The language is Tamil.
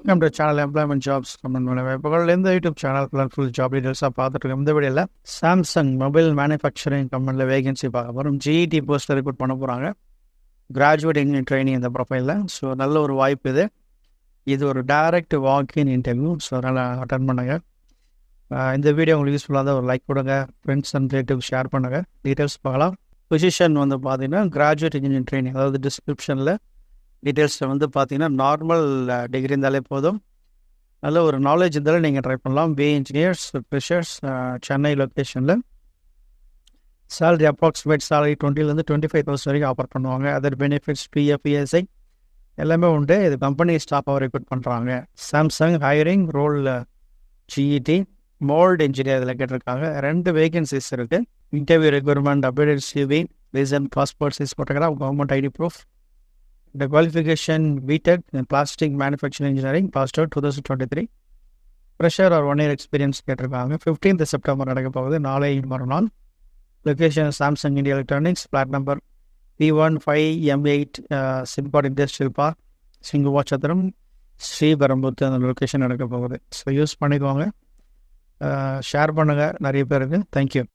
Welcome to channel employment jobs company வேலைவாய்ப்புகள். இந்த யூடியூப் சேனல் ஃபுல் ஜாப் டீட்டெயில்ஸாக பார்த்துட்டு இருக்கோம். இந்த வீடியோவில் சாம்சங் மொபைல் மேனுஃபேக்சரிங் கம்பெனியில் வேகன்சி பார்க்க போகிறோம். ஜிஇடி போஸ்ட்டில் ரிக்ரூட் பண்ண போகிறாங்க. கிராஜுவேட் இன்ஜினியர் ட்ரைனிங் இந்த ப்ரொஃபைலில். ஸோ நல்ல ஒரு வாய்ப்பு இது ஒரு டைரக்ட் வாக்-இன் இன்டர்வியூ. ஸோ அதனால் அட்டன் பண்ணுங்கள். இந்த வீடியோ உங்களுக்கு யூஸ்ஃபுல்லாக இருந்தால் ஒரு லைக் கொடுங்க, ஃப்ரெண்ட்ஸ் அண்ட் ரிலேட்டிவ்ஸ் ஷேர் பண்ணுங்கள். டீட்டெயில்ஸ் பார்க்கலாம். பொசிஷன் பார்த்தீங்கன்னா கிராஜுவேட் இன்ஜினியர் ட்ரைனிங், அதாவது டிஸ்கிரிப்ஷனில் டீட்டெயில்ஸில் பார்த்தீங்கன்னா நார்மல் டிகிரி இருந்தாலே போதும். நல்ல ஒரு நாலேஜ் இருந்தாலும் நீங்கள் ட்ரை பண்ணலாம். B.E.Engineers ஃப்ரெஷர்ஸ், சென்னை லொக்கேஷனில். சேலரி அப்ராக்சிமேட் சேலரி 20,000 to 25,000 வரைக்கும் ஆஃபர் பண்ணுவாங்க. அதர் பெனிஃபிட்ஸ், PF, ESI எல்லாமே உண்டு. இது கம்பெனி ஸ்டாஃபாக ரெக்ரூட் பண்ணுறாங்க. Samsung hiring role GET mould engineer இதில் கேட்டிருக்காங்க. 2 வேகன்சிஸ் இருக்குது. Interview requirement, updated CV, recent passport size photograph, government ID proof. The qualification B.Tech in plastic manufacturing engineering, passed out 2023. Pressure or 1 year experience கேட்டிருக்காங்க. 15th September நடக்க போகுது, நாளை மறுநாள். Location Samsung India electronics, plot number P15M8, SIPCOT industrial park, Sunguvarchatram, Sriperumbudur அந்த லொக்கேஷன் நடக்க போகுது. ஸோ யூஸ் பண்ணிக்கோங்க, ஷேர் பண்ணுங்கள் நிறைய பேருக்கு. தேங்க்யூ.